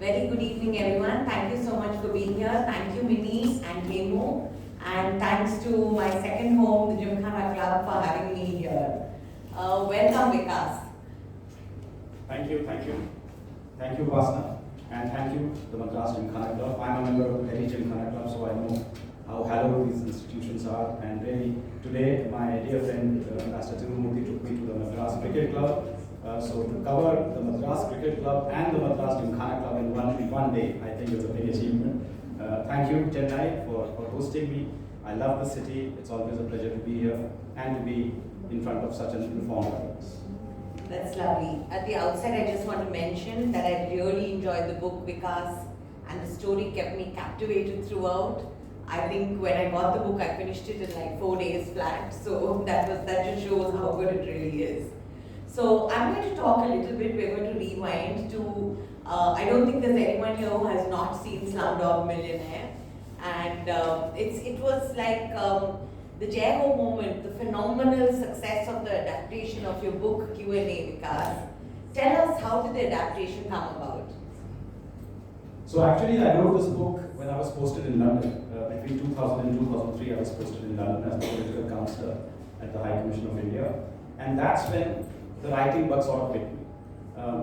Very good evening, everyone. Thank you so much for being here. Thank you, Minis and Kemo. And thanks to my second home, the Gymkhana Club, for having me here. Welcome, Vikas. Thank you. Thank you, Vasna. And thank you, the Madras Gymkhana Club. I'm a member of the Gymkhana Club, so I know how hallowed these institutions are. And really, today, my dear friend, Ambassador Tirumurthy, took me to the Madras Cricket Club. So to cover the Madras Cricket Club and the Madras Gymkhana Club in one day, I think it's a big achievement. Thank you, Chennai, for hosting me. I love the city. It's always a pleasure to be here and to be in front of such an informed audience. That's lovely. At the outset, I just want to mention that I really enjoyed the book, Vikas, and the story kept me captivated throughout. I think when I got the book, I finished it in like 4 days flat. So that just shows how good it really is. So I'm going to talk a little bit. We're going to rewind to. I don't think there's anyone here who has not seen Slumdog Millionaire, and it was like the Jago moment, the phenomenal success of the adaptation of your book Q&A, Vikas. Tell us, how did the adaptation come about? So actually, I wrote this book when I was posted in London. Between 2000 and 2003, I was posted in London as political counselor at the High Commission of India, and that's when the writing bug sort of hit me.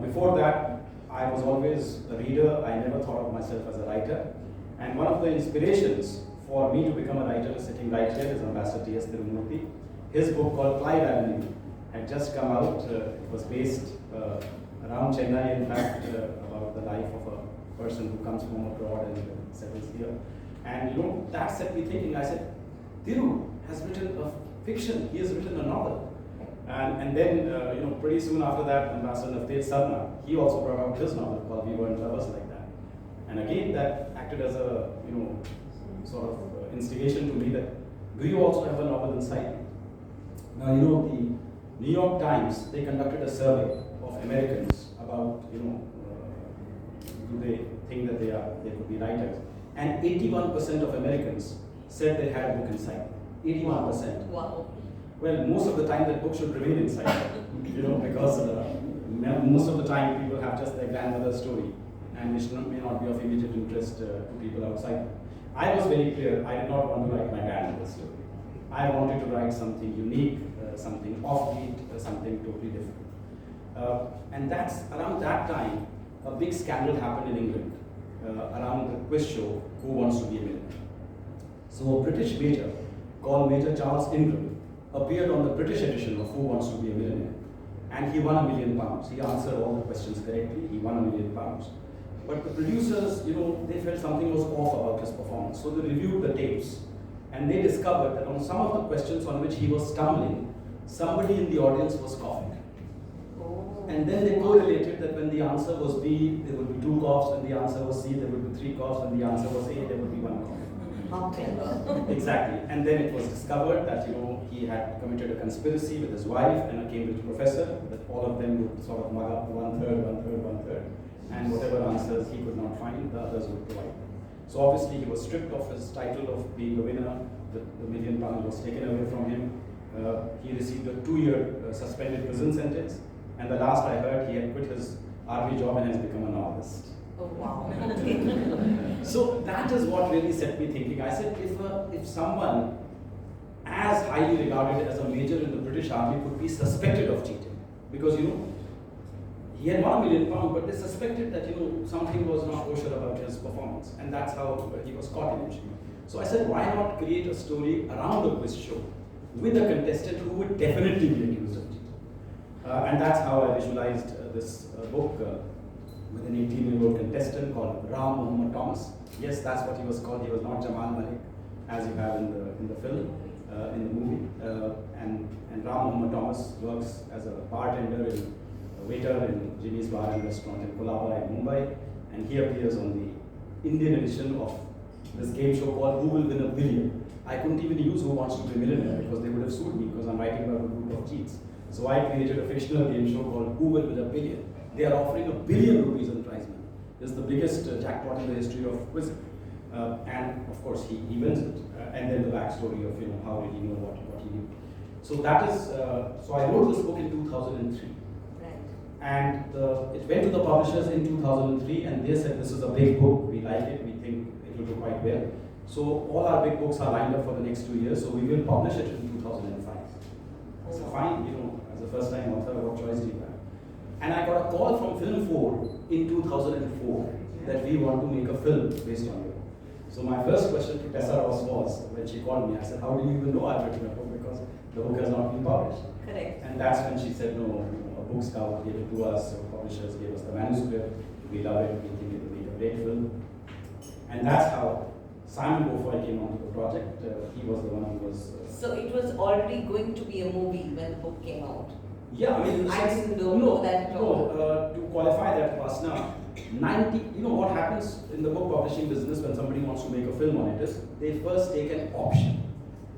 Before that, I was always a reader. I never thought of myself as a writer. And one of the inspirations for me to become a writer is sitting right here is Ambassador T.S. Tirumurthy. His book called Clive Avenue had just come out. It was based around Chennai, in fact, about the life of a person who comes from abroad and settles here. And that set me thinking. I said, Tiru has written a fiction. He has written a novel. And then, pretty soon after that, Ambassador Navtesh Sarna, he also brought out his novel called We Weren't Lovers Like That. And again, that acted as a, sort of instigation to me that, do you also have a novel inside you? Now, the New York Times, they conducted a survey of Americans about, do they think that they could be writers? And 81% of Americans said they had a book inside. 81%. Wow. Well, most of the time that book should remain inside, because most of the time people have just their grandmother's story, and which may not be of immediate interest to people outside. I was very clear, I did not want to write my grandmother's story. I wanted to write something unique, something offbeat, something totally different. And that's around that time, a big scandal happened in England around the quiz show, Who Wants to Be a Millionaire? So a British major called Major Charles Ingram appeared on the British edition of Who Wants to Be a Millionaire, and he won £1 million. He answered all the questions correctly. He won £1 million. But the producers, they felt something was off about his performance, so they reviewed the tapes, and they discovered that on some of the questions on which he was stumbling, somebody in the audience was coughing. And then they correlated that when the answer was B, there would be 2 coughs. When the answer was C, there would be 3 coughs. When the answer was A, there would be 1 cough. Exactly. And then it was discovered that he had committed a conspiracy with his wife and a Cambridge professor, that all of them would sort of mug up one third, and whatever answers he could not find, the others would provide. So obviously he was stripped of his title of being a winner. The £1 million was taken away from him. He received a 2-year suspended prison sentence, and the last I heard, he had quit his army job and has become a novelist. Oh, wow. So that is what really set me thinking. I said, if someone as highly regarded as a major in the British Army could be suspected of cheating, because he had won £1 million, but they suspected that something was not kosher about his performance, and that's how he was caught eventually. So I said, why not create a story around the quiz show with a contestant who would definitely be accused of cheating? And that's how I visualized this book. With an 18-year-old contestant called Ram Muhammad Thomas. Yes, that's what he was called. He was not Jamal Malik, as you have in the film, in the movie. And Ram Muhammad Thomas works as a bartender, a waiter in Jimmy's Bar and Restaurant in Colaba in Mumbai, and he appears on the Indian edition of this game show called Who Will Win a Billion. I couldn't even use Who Wants to Be a Millionaire because they would have sued me because I'm writing about a group of cheats. So I created a fictional game show called Who Will Win a Billion. They are offering £1 billion in prize money. This is the biggest jackpot in the history of quizzing. And of course, he wins it. And then the backstory of how did he know what he knew. So that is, so I wrote this book in 2003. Right. And it went to the publishers in 2003, and they said this is a big book, we like it, we think it will do quite well. So all our big books are lined up for the next 2 years, so we will publish it in 2005. So fine, as a first time author, what choice do you have? And I got a call from Film 4 in 2004 that we want to make a film based on you. So my first question to Tessa Ross was, when she called me, I said, how do you even know I've written a book, because the book has not been published? Correct. And that's when she said, no, a book scout gave it to us, so publishers gave us the manuscript, we love it, we think it will make a great film. And that's how Simon Beaufoy came onto the project. He was the one who was... So it was already going to be a movie when the book came out? Yeah, I mean... I didn't know that at all. No, to qualify that, Pasna, what happens in the book publishing business when somebody wants to make a film on it is, they first take an option.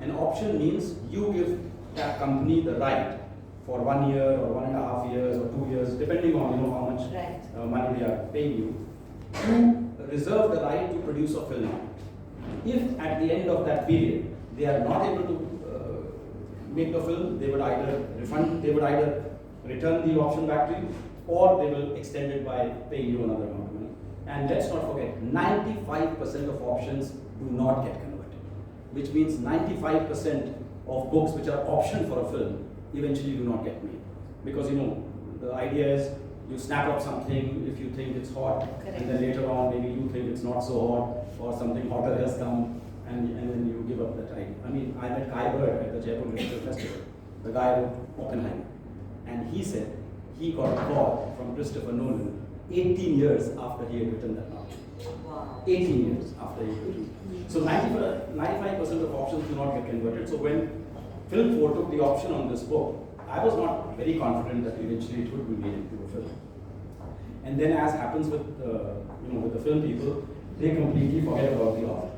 An option means you give that company the right for 1 year or 1.5 years or 2 years, depending on how much money they are paying you, to reserve the right to produce a film. If at the end of that period they are not able to make the film, they would either return the option back to you, or they will extend it by paying you another amount of money. And let's not forget, 95% of options do not get converted, which means 95% of books which are optioned for a film eventually do not get made. Because the idea is you snap up something if you think it's hot, and then later on maybe you think it's not so hot, or something hotter has come, and then you give up that idea. I mean, I met Kai Bird at the Jaipur Literature Festival, the guy who wrote Oppenheimer, and he said he got a call from Christopher Nolan 18 years after he had written that novel. Wow. 18 years after he had written. So 95% of options do not get converted. So when Film 4 took the option on this book, I was not very confident that eventually it would be made into a film. And then, as happens with with the film people, they completely forget about the author.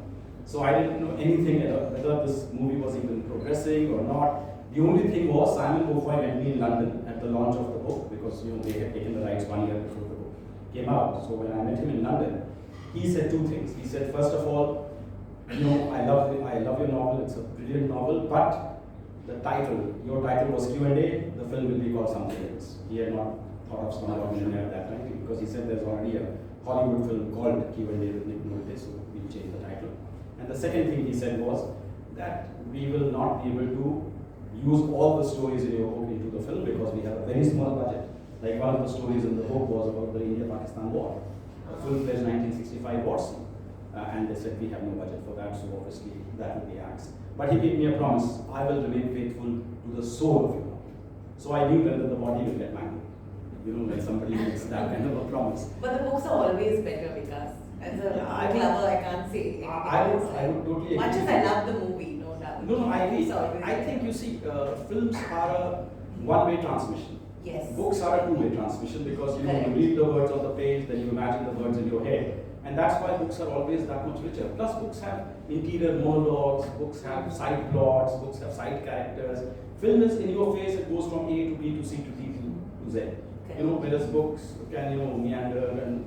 So I didn't know anything about whether this movie was even progressing or not. The only thing was Simon Beaufoy met me in London at the launch of the book, because they had taken the rights 1 year before the book came out. So when I met him in London, he said 2 things. He said, first of all, I love your novel. It's a brilliant novel, but the title, your title was Q&A. The film will be called something else. He had not thought of Slumdog Millionaire at that time, because he said there's already a Hollywood film called Q&A with Nick Nolte, so we'll change the title. And the second thing he said was that we will not be able to use all the stories in your book into the film, because we have a very small budget. Like one of the stories in the book was about the India-Pakistan war, a full-fledged 1965 war scene. And they said we have no budget for that, so obviously that will be axed. But he gave me a promise, I will remain faithful to the soul of your novel. So I knew that the body will get mangled. When somebody makes that kind of a promise. But the books are always better, because as a lover, I can't say. I would totally agree. Much as I love the movie, no doubt. No, I agree. I think films are a one-way transmission. Yes. Books are a two-way transmission, because you read the words on the page, then you imagine the words in your head. And that's why books are always that much richer. Plus, books have interior monologues, books have side plots, books have side characters. Film is in your face, it goes from A to B to C to D to Z. Whereas books can meander and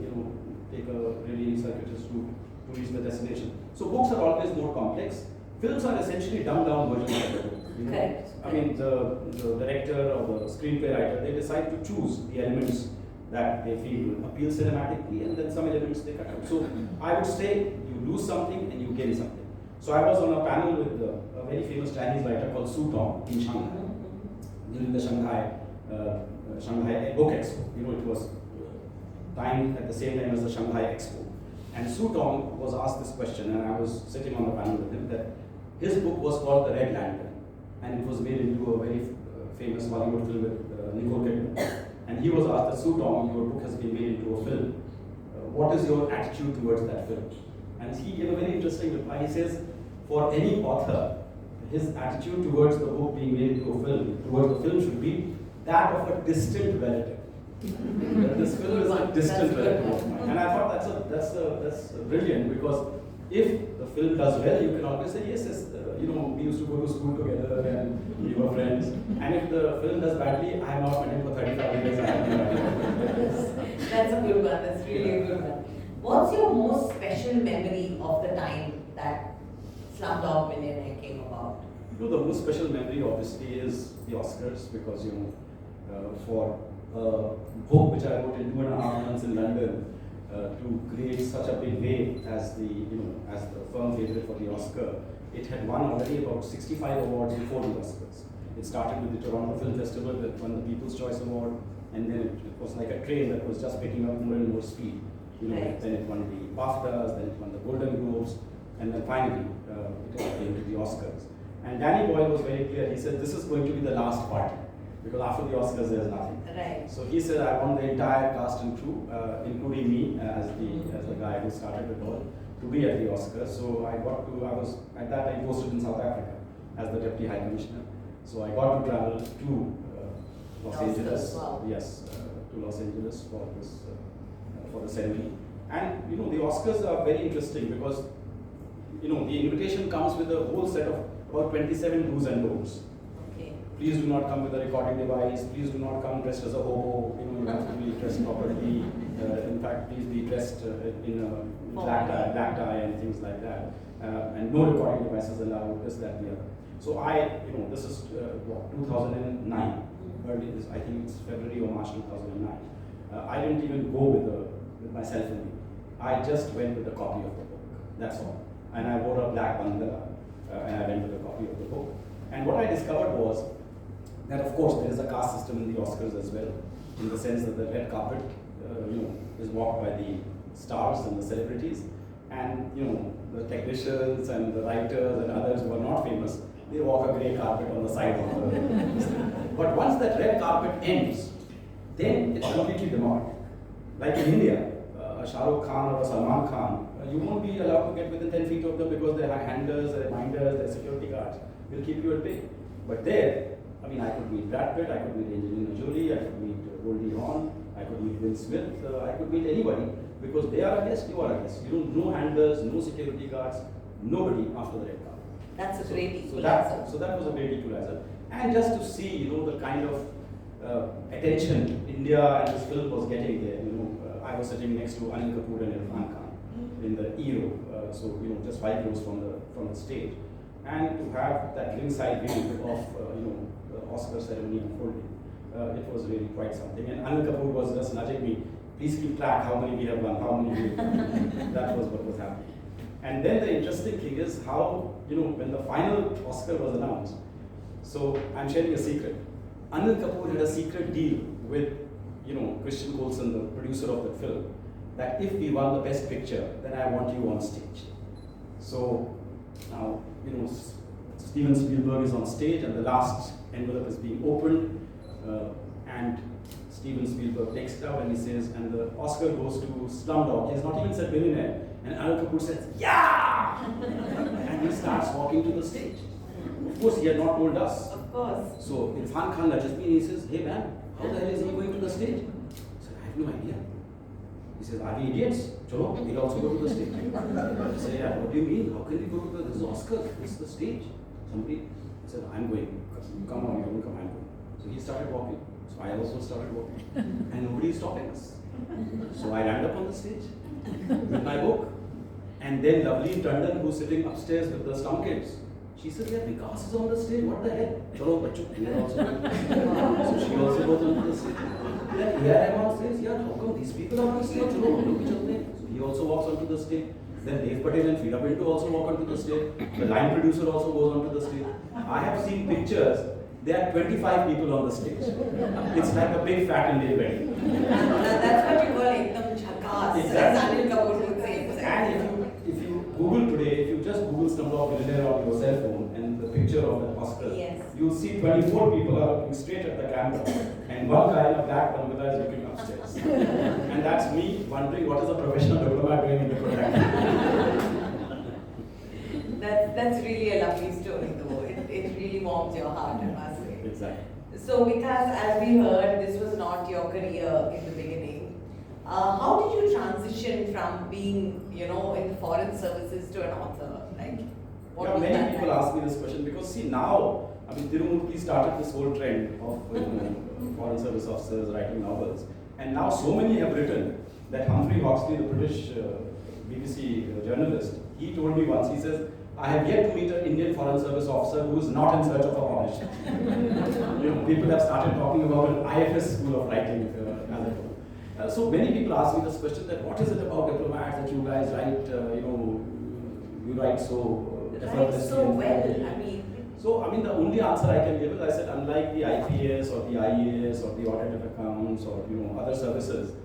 take a really circuitous route to reach the destination. So books are always more complex. Films are essentially dumbed down versions of the book. Correct. I mean, the director or the screenplay writer, they decide to choose the elements that they feel will appeal cinematically, and then some elements they cut out. So I would say you lose something and you gain something. So I was on a panel with a very famous Chinese writer called Su Tong in Shanghai during the Shanghai Book Expo. It was timed at the same time as the Shanghai Expo. And Su Tong was asked this question, and I was sitting on the panel with him, that his book was called The Red Lantern, and it was made into a very famous Hollywood film with Nicole Kidman. And he was asked, Su Tong, your book has been made into a film. What is your attitude towards that film? And he gave a very interesting reply. He says, for any author, his attitude towards the book being made into a film, towards the film, should be that of a distant relative. This film is a distant relative of mine. And I thought that's brilliant, because if the film does well, you can always say, yes, we used to go to school together and we were friends. And if the film does badly, I have not met him for 35 years. That's a good one. That's really a good one. What's your most special memory of the time that Slumdog Millionaire came about? The most special memory obviously is the Oscars, because for book which I wrote in 2.5 months in London to create such a big wave as as the firm favorite for the Oscar. It had won already about 65 awards before the Oscars. It started with the Toronto Film Festival that won the People's Choice Award, and then it was like a train that was just picking up more and more speed. Right. Then it won the BAFTAs, then it won the Golden Globes, and then finally it came to the Oscars. And Danny Boyle was very clear. He said, this is going to be the last party, because after the Oscars there's nothing. Right. So he said, I want the entire cast and crew, including me as the guy who started it all, to be at the Oscars. So I was at that time posted in South Africa as the Deputy High Commissioner. So I got to travel to Los Angeles. Wow. Yes, to Los Angeles for this for the ceremony. And the Oscars are very interesting because the invitation comes with a whole set of about 27 do's and don'ts. Okay. Please do not come with a recording device. Please do not come dressed as a hobo. You have to be dressed properly. In fact, please be dressed in a black tie and things like that. And no recording devices allowed. This, that, the other. So this is 2009. Early, I think it's February or March 2009. I didn't even go with my cell phone. I just went with a copy of the book. That's all. And I wore a black bandana, and I went with a copy of the book. And what I discovered was that, of course, there is a caste system in the Oscars as well, in the sense that the red carpet, is walked by the stars and the celebrities, and the technicians and the writers and others who are not famous, they walk a grey carpet on the side of the. But once that red carpet ends, then it's completely democratic. Like in India, a Shah Rukh Khan or a Salman Khan, you won't be allowed to get within 10 feet of them because their handlers, their minders, their security guards will keep you at bay. But there, I could meet Brad Pitt, I could meet Angelina Jolie, I could meet Goldie Hawn, I could meet Will Smith, I could meet anybody because they are a guest, you are a guest. No handlers, no security guards, nobody after the red carpet. That's a great So equalizer. that was a great equalizer. And just to see, the kind of attention India and this film was getting there. I was sitting next to Anil Kapoor and Irfan Khan in the E-row, so just 5 rows from the stage, and to have that ringside view of the Oscar ceremony unfolding, it was really quite something. And Anil Kapoor was just nudging me, please keep track how many we have won, how many we have won. That was what was happening. And then the interesting thing is how when the final Oscar was announced. So I'm sharing a secret. Anil Kapoor had a secret deal with Christian Colson, the producer of the film, that if we won the Best Picture, then I want you on stage. So now Steven Spielberg is on stage, and the last envelope is being opened, and Steven Spielberg takes it out and he says, and the Oscar goes to Slumdog. He has not even said millionaire, and Anil Kapoor says, yeah, and he starts walking to the stage. Of course, he had not told us. Of course. So Irfan Khan nudges me and he says, hey man, how the hell is he going to the stage? I said, I have no idea. He says, are we idiots? Chalo, we'll also go to the stage. I say, yeah, what do you mean? How can we go to this is Oscar? This is the stage. Somebody said, I'm going. Come on, you don't come, I'm going. So he started walking. So I also started walking. And nobody is stopping us. So I ran up on the stage with my book. And then lovely Tandon, who's sitting upstairs with the slum kids, she said, yeah, Vikas is on the stage, what the heck? Chalo, bachu, we are also going. So she also goes on the stage. Then here I am on stage, yeah, how come these people are on the stage? Chalo, hum log bhi chalte hain. So he also walks onto the stage. Then Dev Patel and Freeda Pinto also walk onto the stage. The line producer also goes onto the stage. I have seen pictures, there are 25 people on the stage. It's like a big fat Indian wedding. That's what you call ekdam jhakas. Exactly. As Anil Kapoor would say. And if you Google today, if you just Google Slumdog Millionaire on your cell phone and the picture of the Oscar, Yes. you'll see 24 people are looking straight at the camera, and one guy in a black bandana is looking upstairs. And that's me wondering what is a professional diplomat doing in the Kodak. That's really a lovely story though. It really warms your heart, I must say. Exactly. So Vikas, as we heard, this was not your career in the beginning. How did you transition from being, in the foreign services to an author? Like, what was Many that people like? ask me this question because see now, Tirumurti started this whole trend of foreign service officers writing novels, and now so many have written that Humphrey Hawksley, the British BBC journalist, he told me once, he says, I have yet to meet an Indian Foreign Service officer who is not in search of a publisher. People have started talking about an IFS school of writing as it were. So many people ask me this question that what is it about diplomats that you guys write, you write so effortlessly. So well, the only answer I can give is, I said, unlike the IPS or the IAS or the audit of accounts or other services,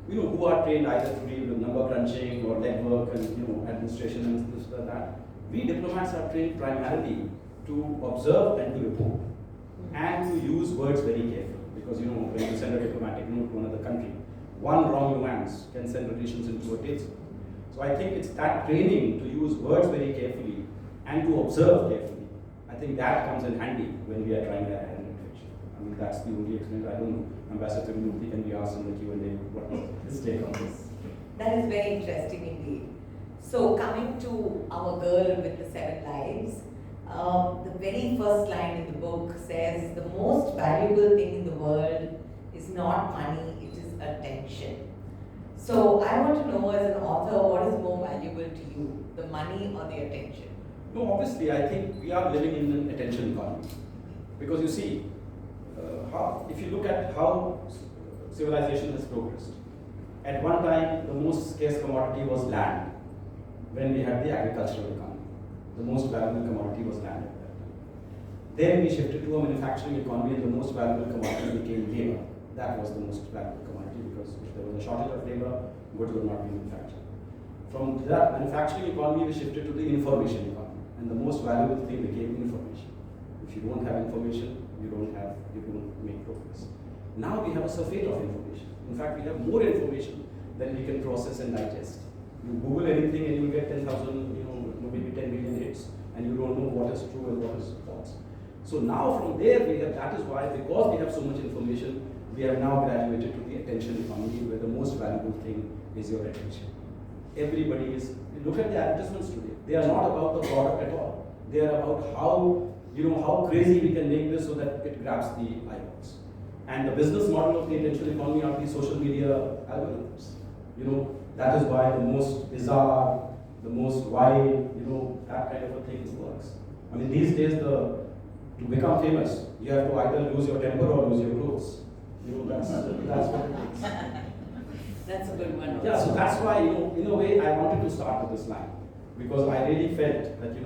who are trained either to deal with number crunching or legwork and administration and this or that, we diplomats are trained primarily to observe and to report and to use words very carefully. Because when you send a diplomatic note to another country, one wrong nuance can send relations into a tailspin. So I think it's that training to use words very carefully and to observe carefully. I think that comes in handy when we are trying to write literature. That's the only explanation. I don't know. Ambassador Murthy can be asked in the Q&A what his take on this. That is very interesting indeed. So coming to our girl with the 7 lives, the very first line in the book says the most valuable thing in the world is not money, it is attention. So I want to know, as an author, what is more valuable to you, the money or the attention? No, obviously, I think we are living in an attention economy. Because you see, if you look at how civilization has progressed, at one time the most scarce commodity was land. When we had the agricultural economy, the most valuable commodity was land at that time. Then we shifted to a manufacturing economy, and the most valuable commodity became labor. That was the most valuable commodity, because if there was a shortage of labor, goods would not be manufactured. From that manufacturing economy, we shifted to the information economy, and the most valuable thing became information. If you don't have information, you don't make progress. Now we have a surfeit of information. In fact, we have more information than we can process and digest. You Google anything and you get 10,000, maybe 10 million hits, and you don't know what is true and what is false. So now from there, that is why, because we have so much information, we have now graduated to the attention economy, where the most valuable thing is your attention. Everybody is, look at the advertisements today. They are not about the product at all. They are about how crazy we can make this so that it grabs the eyeballs. And the business model of the attention economy are the social media algorithms. That is why the most bizarre, the most wild, that kind of a thing works. These days, to become famous, you have to either lose your temper or lose your clothes. That's what it takes. That's a good one. Yeah, so that's why, in a way, I wanted to start with this line, because I really felt that,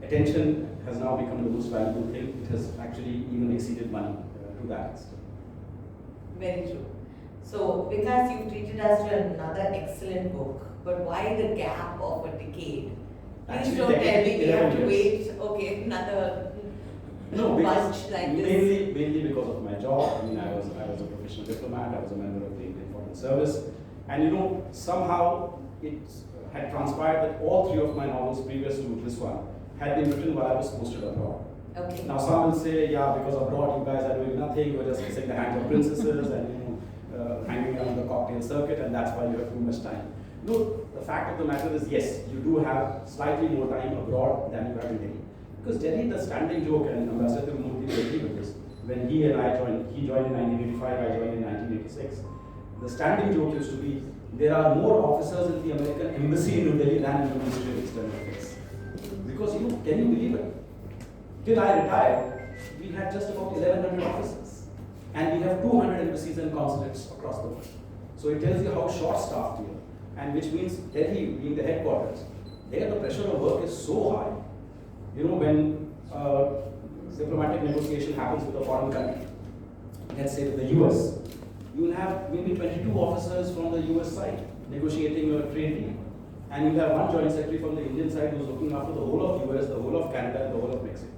attention has now become the most valuable thing. It has actually even exceeded money to that extent. Very true. So, Vikas, you've treated us to another excellent book, but why the gap of a decade? Please don't tell me we have to wait, another bunch like this. Mainly because of my job. I was a professional diplomat, I was a member of the Indian Foreign Service, and somehow it had transpired that all 3 of my novels previous to this one had been written while I was posted abroad. Okay. Now some will say, yeah, because abroad you guys are doing nothing, you're just kissing the hands of princesses and hanging around the cocktail circuit, and that's why you have too much time. No, the fact of the matter is, yes, you do have slightly more time abroad than you have in Delhi. Because Delhi, the standing joke, and Ambassador Murthy will agree with this, when he and I joined, he joined in 1985, I joined in 1986, the standing joke used to be, there are more officers in the American embassy in New Delhi than in the Ministry of External Affairs. Because, can you believe it? Till I retired, we had just about 1,100 officers. And we have 200 embassies and consulates across the world. So it tells you how short-staffed we are. And which means Delhi being the headquarters, there the pressure of work is so high. When diplomatic negotiation happens with a foreign country, let's say with the US, you will have maybe 22 officers from the US side negotiating a trade deal. And you have one joint secretary from the Indian side who's looking after the whole of US, the whole of Canada, and the whole of Mexico.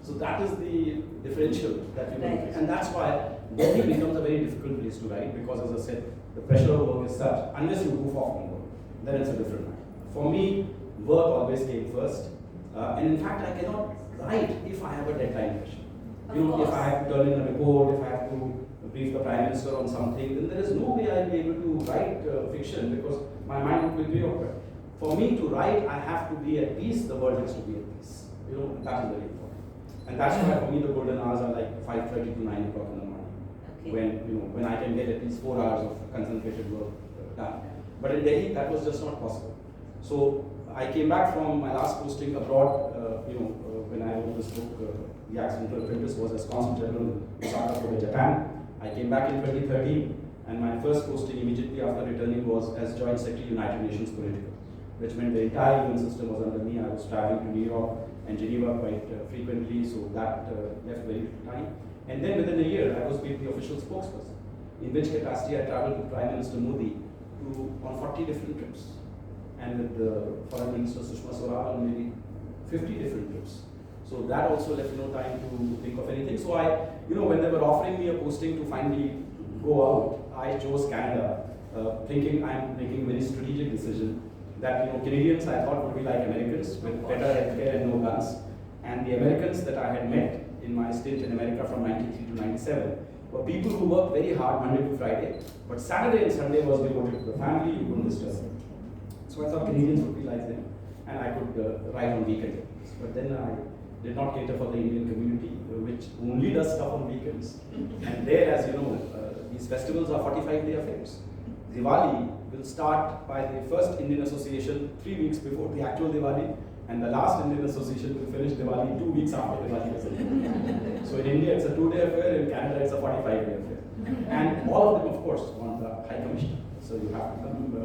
So that is the differential that you make. And that's why Delhi becomes a very difficult place to write, because as I said, the pressure of work is such, unless you goof off on work, then it's a different matter. For me, work always came first. And in fact, I cannot write if I have a deadline pressure. If I have to turn in a report, if I have to brief the Prime Minister on something, then there is no way I'll be able to write fiction, because my mind will be preoccupied. For me to write, I have to be at peace, the world has to be at peace. That is very important. And that's why for me the golden hours are like 5:30 to 9 o'clock in the morning. Okay. When I can get at least 4 hours of concentrated work done. But in Delhi, that was just not possible. So I came back from my last posting abroad, when I wrote this book, The Accidental Apprentice, was as Consul General in Osaka for Japan. I came back in 2013, and my first posting immediately after returning was as Joint Secretary United Nations Political, which meant the entire UN system was under me. I was traveling to New York and Geneva quite frequently, so that left very little time. And then within a year, I was made the official spokesperson, in which capacity I traveled with Prime Minister Modi on 40 different trips, and with the Foreign Minister Sushma Swarup on maybe 50 different trips. So that also left no time to think of anything. So when they were offering me a posting to finally go out, I chose Canada, thinking I'm making a very strategic decision that Canadians I thought would be like Americans with better healthcare and no guns, and the Americans that I had met in my stint in America from 93 to 97 were people who worked very hard Monday to Friday, but Saturday and Sunday was devoted to the family. You couldn't disturb them. So I thought Canadians would be like them, and I could write on weekends. But then I did not cater for the Indian community, which only does stuff on weekends. And there, as you know, these festivals are 45-day affairs. Diwali will start by the first Indian association 3 weeks before the actual Diwali, and the last Indian association will finish Diwali 2 weeks after Diwali. So in India it's a 2-day affair, in Canada it's a 45-day affair. And all of them, of course, want the High Commissioner. So you have to come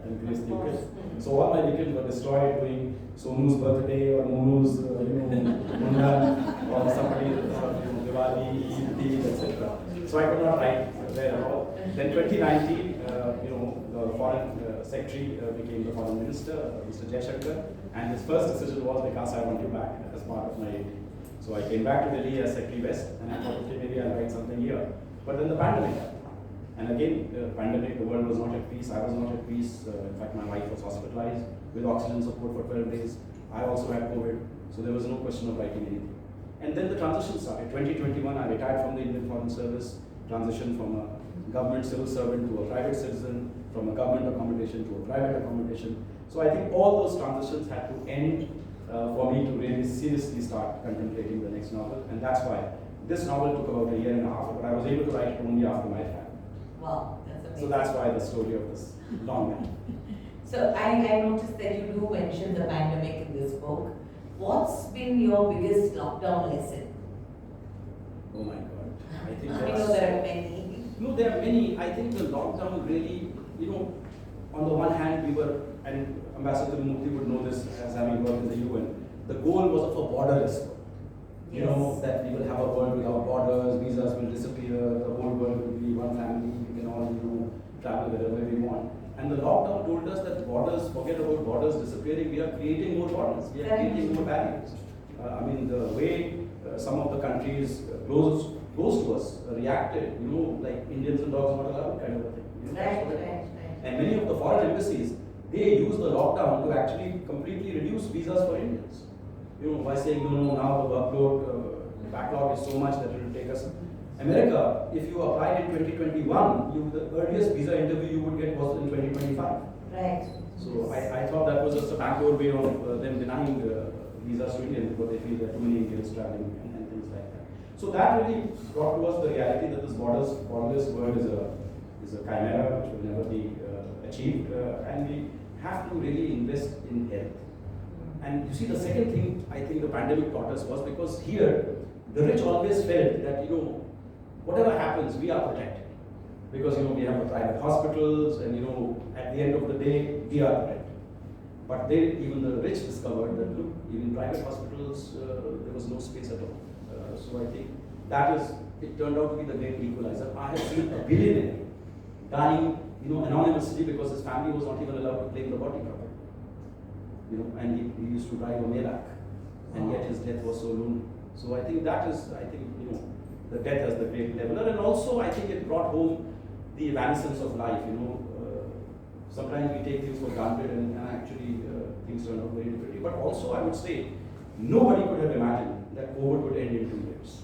and grace the weekend. So all my weekends were destroyed doing Sonu's birthday or Monu's, Mundan, or somebody, Diwali, Eid, etc. So I could not write there at all. Then 2019, the foreign secretary became the foreign minister, Mr. Jaishankar, and his first decision was, Vikas, I want you back as part of my aid. So I came back to Delhi as Secretary West, and I thought, okay, maybe I'll write something here. But then the pandemic happened. And again, the pandemic, the world was not at peace, I was not at peace. In fact, my wife was hospitalized with oxygen support for 12 days. I also had COVID, so there was no question of writing anything. And then the transition started. 2021, I retired from the Indian Foreign Service, transitioned from a government civil servant to a private citizen, from a government accommodation to a private accommodation. So I think all those transitions had to end for me to really seriously start contemplating the next novel. And that's why this novel took about 1.5 years, but I was able to write it only after my time. Wow, that's amazing. So that's why the story of this long man. So I noticed that you do mention the pandemic in this book. What's been your biggest lockdown lesson? Oh my God. I think I know there are many. No, there are many. I think the lockdown really, on the one hand we were, and Ambassador Mukti would know this as having worked in the UN, the goal was of a borderless world. That we will have a world without borders, visas will disappear, the whole world will be one family, we can all, travel wherever we want. And the lockdown told us that borders, forget about borders disappearing, we are creating more borders, we are creating more barriers. The way some of the countries close to us reacted, like Indians and dogs not allowed kind of a thing. Right. And many of the foreign embassies, they use the lockdown to actually completely reduce visas for Indians. By saying, now the workload, backlog is so much that it will take us. America, if you applied in 2021, the earliest visa interview you would get was in 2025. Right. So I thought that was just a backdoor way of them denying visas to Indians because they feel there are too many Indians traveling and things like that. So that really brought to us the reality that this borderless world is a chimera which will never be achieved, and we have to really invest in health. And you see, the second thing I think the pandemic taught us was because here, the rich always felt that, whatever happens, we are protected. Because, we have the private hospitals and, at the end of the day, we are protected. But even the rich discovered that, look, even private hospitals, there was no space at all. So I think it turned out to be the great equalizer. I have seen a billionaire dying, anonymously because his family was not even allowed to claim the body cover. And he used to drive a Maybach, and yet his death was so lonely. So I think the death as the great leveler, and also I think it brought home the evanescence of life. Sometimes we take things for granted, and actually things turn out very differently. But also I would say, nobody could have imagined that COVID would end in 2 years.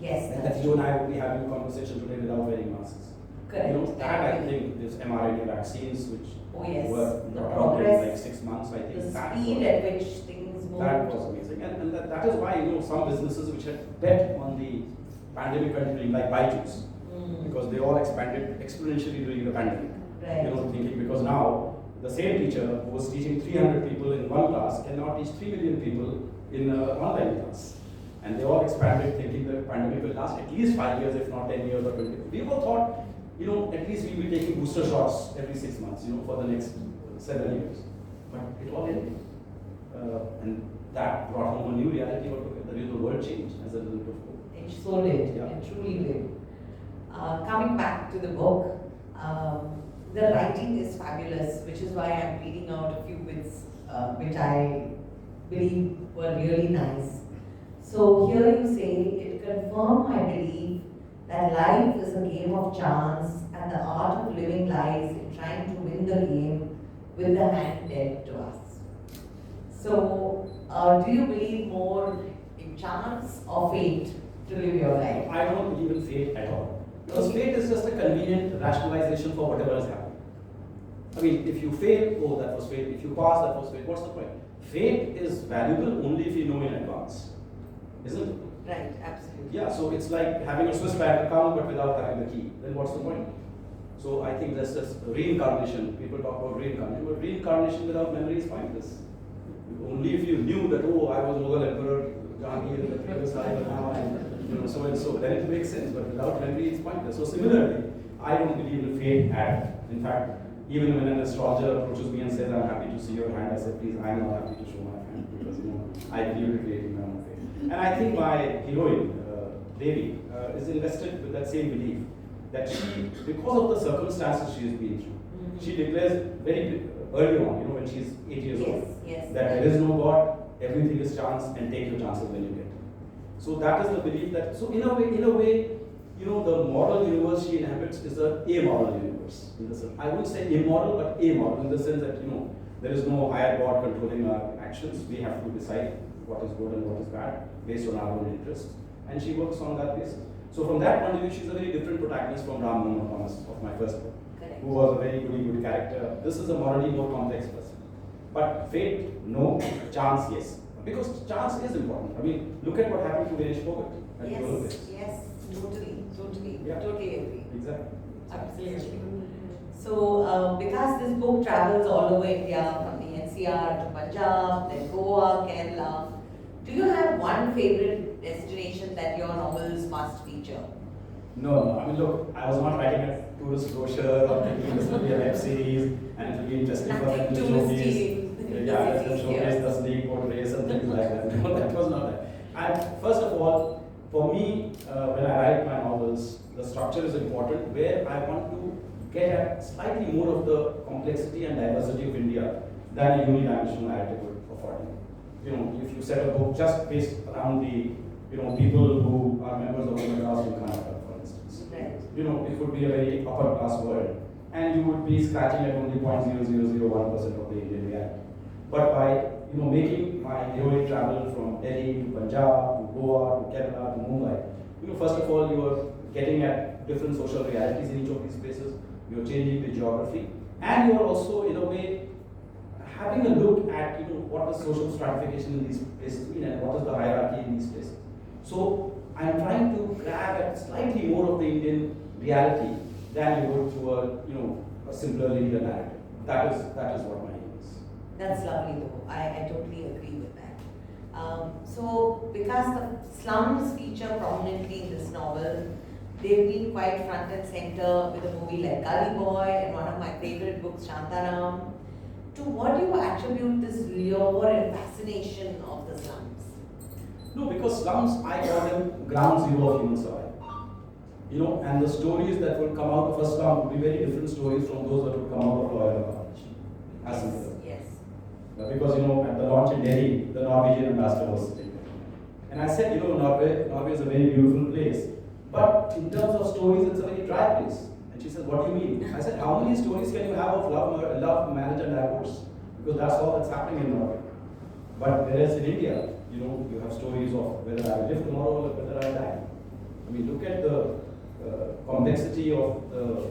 Yes. And that you and I would be having a conversation today without wearing masks. Correct. That I think this mRNA vaccines, which were the brought out progress, in like 6 months, I think the that speed at which things moved. That was amazing, and that is why some businesses which had bet on the pandemic continuing, like Byju's, because they all expanded exponentially during the pandemic. Right. Thinking because now the same teacher who was teaching 300 people in one class can now teach 3 million people in an online class. And they all expanded thinking the pandemic will last at least 5 years, if not 10 years or 20 years. We all thought, at least we'll be taking booster shots every 6 months, for the next several years. But it all ended. And that brought home a new reality altogether. The world changed as a result of COVID. It so did, Yeah. it truly did. Coming back to the book, the writing is fabulous, which is why I'm reading out a few bits which I believe were really nice. So here you say, it confirmed my belief that life is a game of chance and the art of living lies in trying to win the game with the hand dealt to us. So, do you believe more in chance or fate to live your life? I don't believe in fate at all. Because fate is just a convenient rationalization for whatever has happened. I mean, if you fail, oh, that was fate. If you pass, that was fate. What's the point? Fate is valuable only if you know in advance, isn't it? Right, absolutely. Yeah, so it's like having a Swiss bank account but without having the key. Then what's the point? So I think that's just reincarnation. People talk about reincarnation, but reincarnation without memory is pointless. Only if you knew that, oh, I was Mughal Emperor Jahangir in the previous life and now I'm so and so, then it makes sense, but without memory it's pointless. So similarly, I don't believe in fate in fact, even when an astrologer approaches me and says, I'm happy to see your hand, I say, please, I'm not happy to show my hand because I believe in creating my own fate. And I think my heroine, Devi, is invested with that same belief that she, because of the circumstances she has been through, she declares very early on, when she's 8 years old, that there is no God, everything is chance, and take your chances when you get it. So that is the belief that, so in a way, the moral universe she inhabits is a amoral universe. In the sense, I wouldn't say immoral, but amoral in the sense that, there is no higher God controlling our actions. We have to decide what is good and what is bad based on our own interests. And she works on that basis. So from that point of view, she's a very different protagonist from Ram Mohan Thomas of my first book, who was a very good character. This is a morally more complex person. But fate, no. Chance, yes. Because chance is important. I mean, look at what happened to Vinesh Phogat at the Olympics. Yes, totally, Yeah. totally agree. Exactly. Absolutely. So, because this book travels all over India, from the NCR to Punjab, then Goa, Kerala, do you have one favorite destination that your novels must feature? No. I mean, look, I was not writing a tourist brochure or thinking this will be a web series and it will be interesting for them to showcase. Showcase the snake boat race and things like that. No, that was not that. And first of all, for me, when I write my novels, the structure is important where I want to get at slightly more of the complexity and diversity of India than a unidimensional narrative would afford me. If you set a book just based around the, people who are members of the Madras Gymkhana Club, for instance, it would be a very upper class world, and you would be scratching at only 0.0001% of the Indian reality. But by making my heroic travel from Delhi to Punjab to Goa to Kerala to Mumbai, first of all you are getting at different social realities in each of these places. You are changing the geography, and you are also in a way having a look at what the social stratification in these places mean and what is the hierarchy in these places. So I am trying to grab at slightly more of the Indian reality than you would through a simpler linear narrative. That is what my aim is. That's lovely though. I totally agree with that. So because the slums feature prominently in this novel, they've been quite front and center with a movie like Gully Boy and one of my favorite books, Shantaram. To what do you attribute this lure and fascination of the slums? No, because slums, I call them ground zero of human survival. And the stories that will come out of a slum will be very different stories from those that will come out of Loyola College. As simple. Yes. Because at the launch in Delhi, the Norwegian ambassador was sitting there. And I said, Norway is a very beautiful place. But in terms of stories, it's a very dry place. And she said, what do you mean? I said, how many stories can you have of love, marriage, and divorce? Because that's all that's happening in Norway. But whereas in India, you have stories of whether I live tomorrow or whether I die. I mean, look at the complexity of the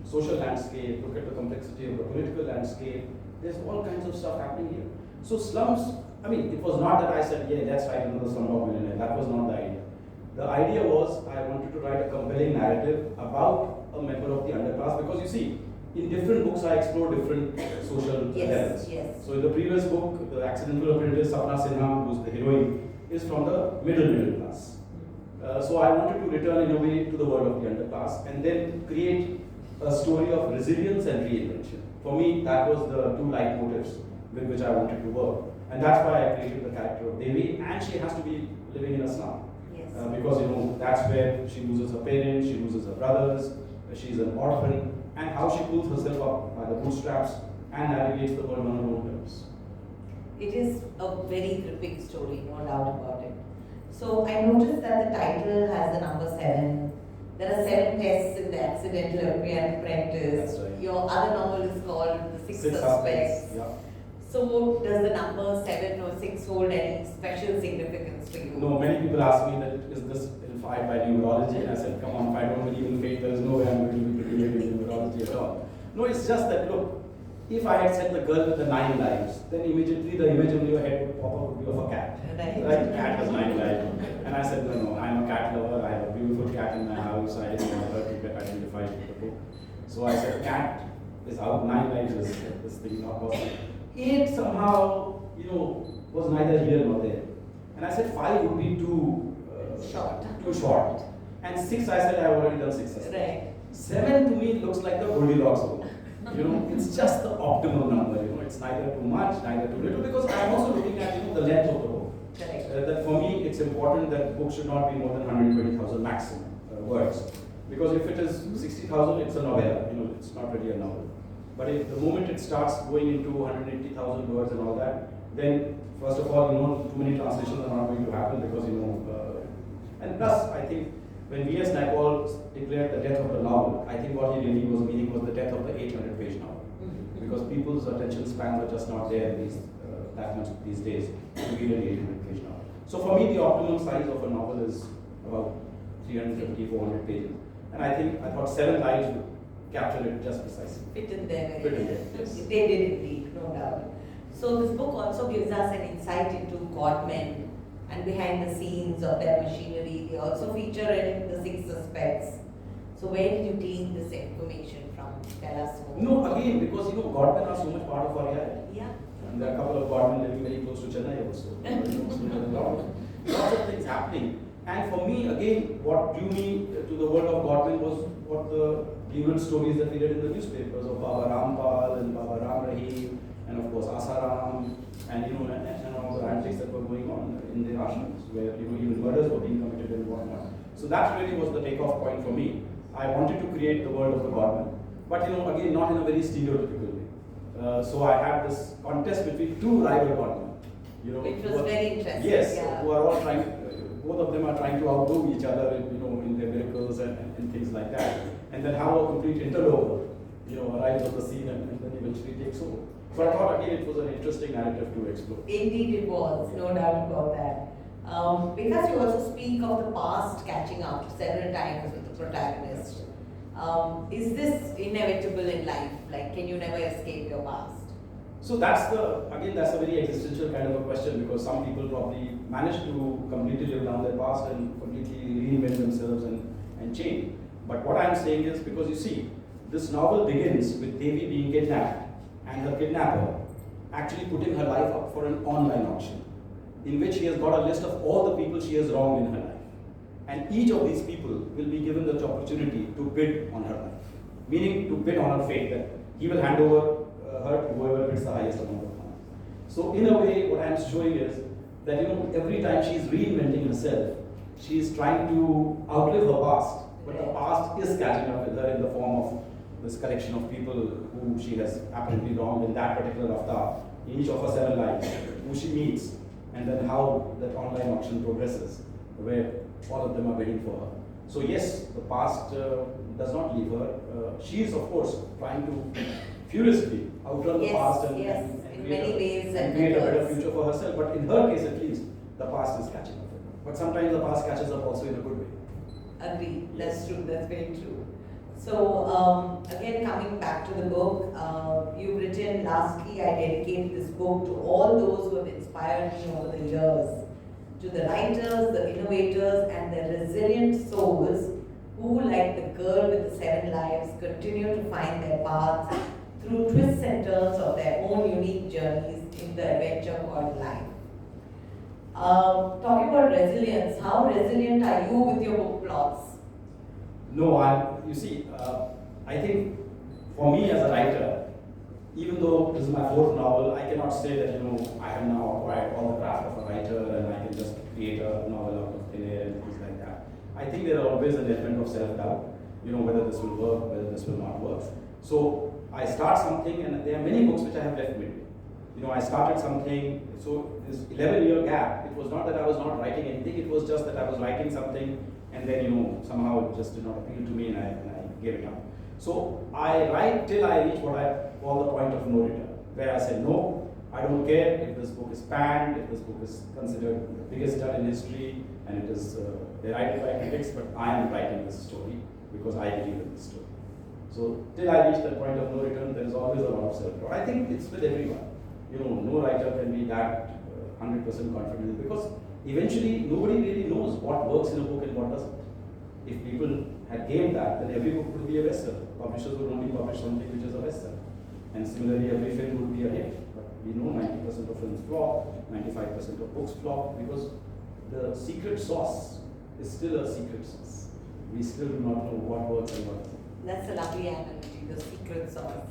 social landscape, look at the complexity of the political landscape. There's all kinds of stuff happening here. So slums, it was not that I said, yeah, let's write another Slumdog Millionaire. That was not the idea. The idea was I wanted to write a compelling narrative about a member of the underclass because you see, in different books I explore different social levels. Yes. So in the previous book, The Accidental Apprentice, Sapna Sinha, who's the heroine, is from the middle class. So I wanted to return in a way to the world of the underclass and then create a story of resilience and reinvention. For me, that was the two leitmotifs with which I wanted to work. And that's why I created the character of Devi, and she has to be living in a slum. Yes. Because that's where she loses her parents, she loses her brothers, she's an orphan, and how she pulls herself up by the bootstraps and navigates the world on her own terms. It is a very gripping story, no doubt about it. So I noticed that the title has the number 7. There are 7 tests in the Accidental Apprentice. That's right. Your other novel is called The Six Six Suspects. Yeah. So does the number 7 or 6 hold any special significance for you? No, many people ask me that is this inspired by numerology, and I said, come on, if I don't believe in fate, there is no way I'm going to be believing in numerology at all. No, it's just that, look, if I had said the girl with the 9 lives, then immediately the image in your head would pop up would be of a cat. Right? Cat has 9 lives. And I said, no, I'm a cat lover, I have a beautiful cat in my house, I didn't want her to identify with the book. So I said, cat is out, 9 lives is this thing not possible. 8 somehow, was neither here nor there. And I said 5 would be too short. And 6, I said I've already done 6. Right. 7 to me looks like the Goldilocks zone. It's just the optimal number. It's neither too much, neither too little. Because I'm also looking at the length of the book. Correct. That for me, it's important that book should not be more than 120,000 maximum words. Because if it is 60,000, it's a novella. It's not really a novel. But if the moment it starts going into 180,000 words and all that, then first of all, too many translations are not going to happen because and plus I think when V.S. Naipaul declared the death of the novel, I think what he really was meaning was the death of the 800-page novel, because people's attention spans are just not there that much these days to read an 800-page novel. So for me, the optimum size of a novel is about 350, 400 pages, and I thought 7 lives would capture it just precisely. Fit in there. Fit in there, yes. They did indeed, no doubt. So this book also gives us an insight into Godmen and behind the scenes of their machinery. They also feature in the 6 Suspects. So where did you glean this information from? Tell us more. No, again, because Godmen are so much part of our reality. Yeah. And there are a couple of Godmen living very close to Chennai also. So there are lots of things happening. And for me, again, what drew me to the world of Godmen was what the human stories that we read in the newspapers of Baba Rampal and Baba Ram Rahim, and of course Asaram, and and all the antics that were going on in the ashrams, where even murders were being committed and whatnot. So that really was the takeoff point for me. I wanted to create the world of the Godman, but again, not in a very stereotypical way. So I had this contest between 2 rival Godmen. Which was very interesting. Yes, yeah. who are all trying. Both of them are trying to outdo each other, in their miracles and things like that. And then how a complete interloper, arrives on the scene and then eventually takes over. So I thought again it was an interesting narrative to explore. Indeed it was, no doubt about that. Because you also speak of the past catching up several times with the protagonist. Is this inevitable in life? Like, can you never escape your past? So that's a very existential kind of a question, because some people probably manage to completely live down their past and completely reinvent themselves and change. But what I'm saying is, because you see, this novel begins with Devi being kidnapped and her kidnapper actually putting her life up for an online auction, in which she has got a list of all the people she has wronged in her life. And each of these people will be given the opportunity to bid on her life, meaning to bid on her fate, that he will hand over her to whoever bids the highest amount of money. So in a way, what I'm showing is that every time she's reinventing herself, she's trying to outlive her past, but the past is catching up with her in the form of this collection of people who she has apparently wronged in that particular avatar, in each of her 7 lives, who she meets, and then how that online auction progresses, where all of them are waiting for her. So yes, the past does not leave her. She is, of course, trying to furiously outrun the past and create a better future for herself. But in her case, at least, the past is catching up with her. But sometimes the past catches up also in a good way. Agreed. That's true. That's very true. So again, coming back to the book, you've written, lastly, I dedicate this book to all those who have inspired me over the years, to the writers, the innovators, and the resilient souls who, like the girl with the 7 lives continue to find their paths through twists and turns of their own unique journeys in the adventure called life. Talking about resilience, how resilient are you with your book plots? No, I think for me as a writer, even though this is my fourth novel, I cannot say that, I have now acquired all the craft of a writer and I can just create a novel out of thin air and things like that. I think there are always an element of self-doubt, whether this will work, whether this will not work. So I start something, and there are many books which I have left midway. I started something, so this 11-year gap, it was not that I was not writing anything, it was just that I was writing something and then, somehow it just did not appeal to me and I gave it up. So I write till I reach what I call the point of no return, where I say, no, I don't care if this book is panned, if this book is considered the biggest done in history, and it is derided by critics, but I am writing this story because I believe in this story. So till I reach that point of no return, there is always a lot of self-doubt. I think it's with everyone. No writer can be that 100% confident because eventually nobody really knows what works in a book and what doesn't. If people had gained that, then every book would be a bestseller. Publishers would only publish something which is a bestseller. And similarly, every film would be a hit. But we know 90% of films flop, 95% of books flop because the secret sauce is still a secret sauce. We still do not know what works and what doesn't. That's a lovely analogy, the secret sauce.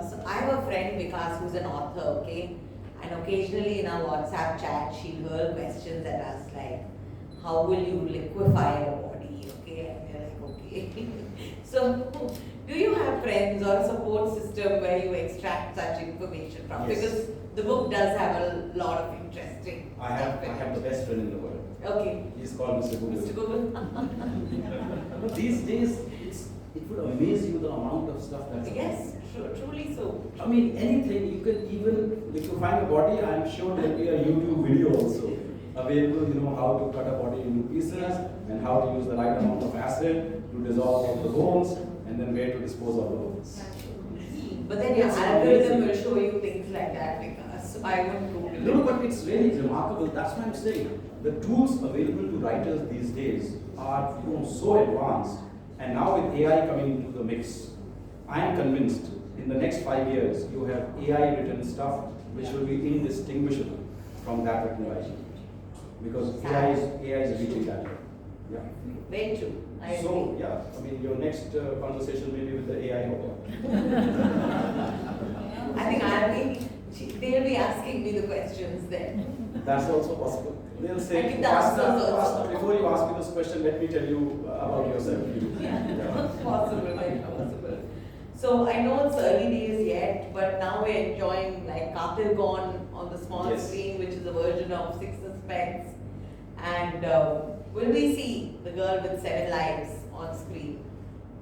So I have a friend, Vikas, who's an author, okay? And occasionally in our WhatsApp chat, she'll hurl questions at us like, how will you liquefy your body, okay? And we're like, okay. So, do you have friends or a support system where you extract such information from? Yes. Because the book does have a lot of interesting I stuff in have it. the best friend in the world. Okay. He's called Mr. Google. Mr. Google? But these days, it would amaze you the amount of stuff that's Yes, truly so. I mean, anything, you can even, if you find a body, I'm sure there'll be a YouTube video also available, how to cut a body into pieces and how to use the right amount of acid to dissolve all the bones and then where to dispose of the bones. But then your algorithm will show you things like that because I won't Google it. No, but it's really remarkable. That's what I'm saying. The tools available to writers these days are so advanced. And now with AI coming into the mix, I am convinced in the next 5 years you have AI written stuff which will be indistinguishable from that written by you. Because AI is reaching that level. Yeah. Very true. I So agree. yeah, I mean your next conversation may be with the AI robot. I think they'll be asking me the questions then. That's also possible. They'll I say, think the answers also. before you ask me this question, let me tell you about yourself. Yeah, possible, very possible. So I know it's early days yet, but now we're enjoying like Katil Gone on the small Yes. screen, which is a version of Six Suspense. And will we see the girl with 7 lives on screen?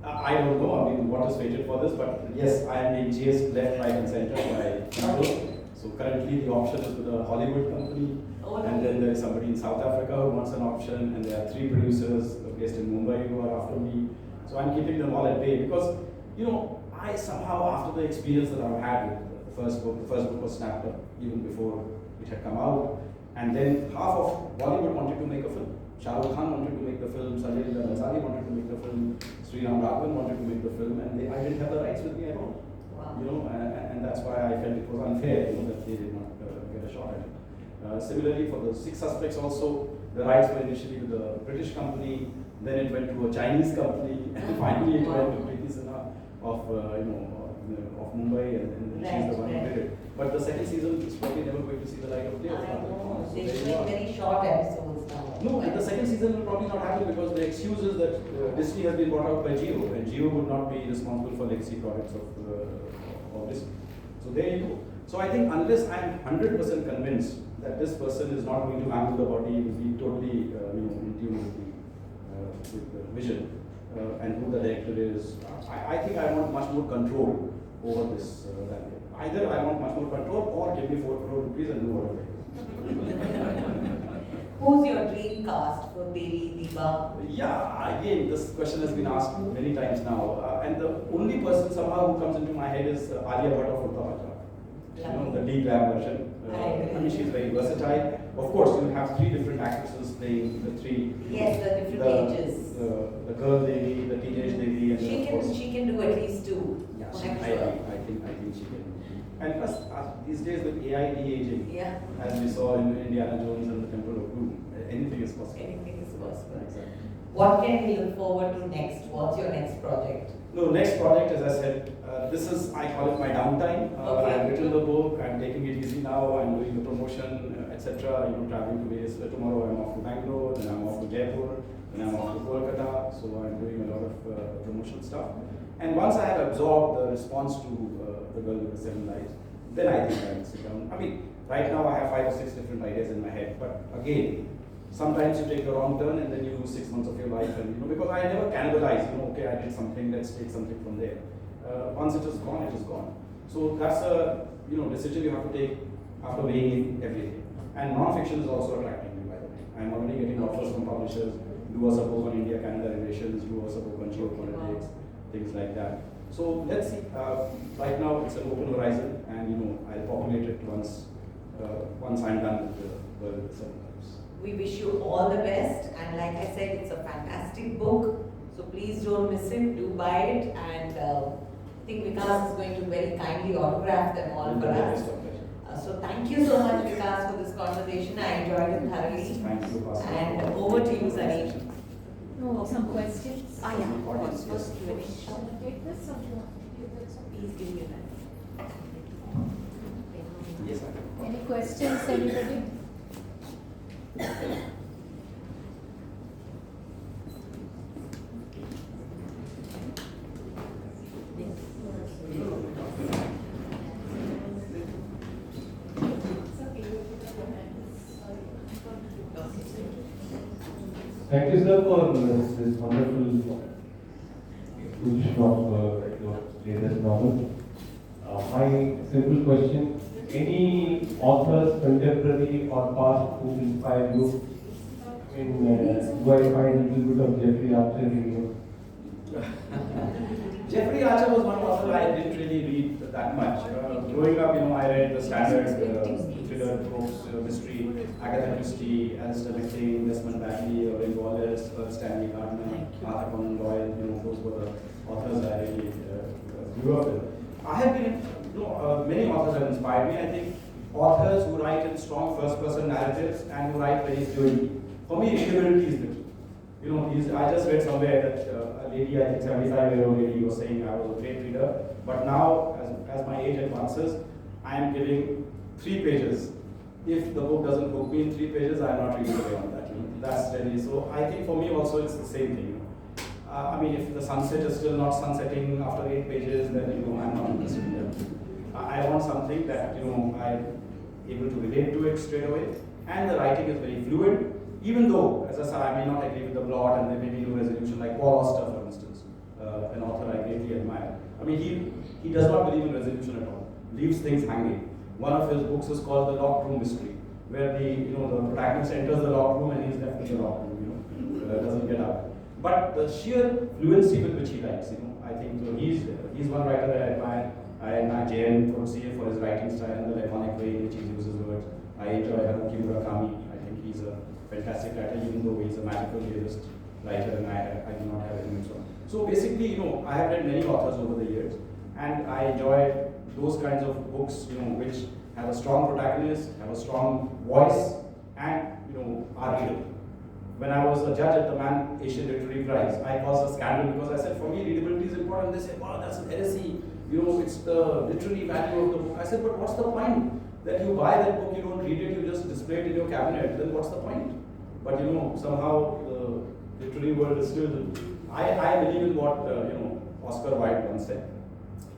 I don't know, I mean, what is fated for this, but yes, I am being chased left, right, and center by people. So currently the option is with a Hollywood company, and then there is somebody in South Africa who wants an option, and there are 3 producers based in Mumbai who are after me. So I'm keeping them all at bay because, I somehow, after the experience that I've had with the first book was snapped up even before it had come out, and then half of Bollywood wanted to make a film. Shah Rukh Khan wanted to make the film, Sanjay Leela Bhansali wanted to make the film, Sriram Raghavan wanted to make the film, and I didn't have the rights with me at all. Wow. And that's why I felt it was unfair, that they did not get a shot at it. Similarly, for the 6 suspects also, the rights were initially with a British company, then it went to a Chinese company, and finally it went to Preeti Sinha of Mumbai, and she's the one who did it. But the second season is probably never going to see the light of day. I know. So They there should you make are. very short episodes now. No, and the second season will probably not happen because the excuse is that Disney has been bought out by Jio, and Jio would not be responsible for legacy products of Disney. So there you go. So I think unless I am 100% convinced that this person is not going to handle the body, will be totally in tune with the vision and who the director is, I think I want much more control over this than either I want much more control or give me 4 crore rupees and do whatever. Who's your dream cast for Devi, Diva? Yeah, again, this question has been asked many times now, and the only person somehow who comes into my head is Alia Bhatt of Urta Bhatt. the D-glam version. I mean, she's very versatile. Of course, you have three different actresses playing the three. Yes, the different ages. The girl Devi, the teenage Devi, and she can do at least two. Yeah, sure. I think she can. And plus, these days with AI de-aging, yeah, as we saw in Indiana Jones and the Temple of Doom, anything is possible. Anything is possible. Exactly. What can we look forward to next? What's your next project? No, next project, as I said, this is, I call it my downtime. Okay. I've written the book, I'm taking it easy now, I'm doing the promotion, etc. Traveling to various, tomorrow I'm off to Bangalore, then I'm off to Jaipur, then I'm off to Kolkata, so I'm doing a lot of promotion stuff. And once I have absorbed the response to The Girl with the Seven Lives, then I think I will sit down. I mean, right now I have 5 or 6 different ideas in my head, but again, sometimes you take the wrong turn and then you lose 6 months of your life, and because I never cannibalize, okay, I did something, let's take something from there. Once it is gone, it is gone. So that's a decision you have to take after weighing everything. And non-fiction is also attracting me, by the way. I'm already getting offers from publishers, do us a book on India-Canada relations, do us a book on geopolitics, things like that. So let's see. Right now it's an open horizon, and I'll populate it once I'm done with the Girl with the Seven Lives. We wish you all the best, and like I said, it's a fantastic book, so please don't miss it, do buy it, and I think Vikas is going to very kindly autograph them all for us. So thank you so much, Vikas, for this conversation. I enjoyed it thoroughly. Thank you, Pastor. And over to you, Sunny. No, some questions. Ah, yeah. First Q&A. Shall I take this or do you want to give this? Please give me that. Yes, I Any questions, anybody? Thank you, sir, for this wonderful push of your latest novel. My simple question: any authors, contemporary or past, who inspire you? I mean, do I find a little bit of Jeffrey Archer in you? Jeffrey Archer was one author I didn't really read that much. Growing up, I read the standard thriller, tropes, mystery, Agatha Christie, Alistair MacLean, Desmond Bagley, Irving Wallace, Stanley Gardner, Arthur Conan Doyle. Those were the authors I really grew up with. I have been, many authors have inspired me. I think authors who write in strong first-person narratives and who write very fluently. For me, readability is the key. I just read somewhere that a lady, I think 75-year-old lady, was saying I was a great reader, but now, as my age advances, I am giving 3 pages. If the book doesn't hook me in 3 pages, I am not reading beyond that. That's really, so I think for me also it's the same thing. I mean, if the sunset is still not sunsetting after 8 pages, then I'm not interested in it. I want something that I'm able to relate to it straight away, and the writing is very fluid. Even though, as I said, I may not agree with the plot and there may be no resolution, like Paul Auster, for instance, an author I greatly admire. I mean, he does not believe in resolution at all, leaves things hanging. One of his books is called The Locked Room Mystery, where the protagonist enters the locked room and he's left in the locked room, doesn't get out. But the sheer fluency with which he writes, I think he's one writer that I admire. I admire J.N. Furtse for his writing style and the laconic way in which he uses words. I enjoy Haruki Murakami. I think he's a fantastic writer, even though he's a magical realist writer, and I do not have any so. So basically, I have read many authors over the years, and I enjoy those kinds of books, which have a strong protagonist, have a strong voice, and are readable. When I was a judge at the Man Asian Literary Prize, I caused a scandal because I said, for me, readability is important. They said, wow, that's an heresy. It's the literary value of the book. I said, but what's the point? That you buy that book, you don't read it, you just display it in your cabinet, then what's the point? But somehow the literary world is still, I believe in what Oscar Wilde once said.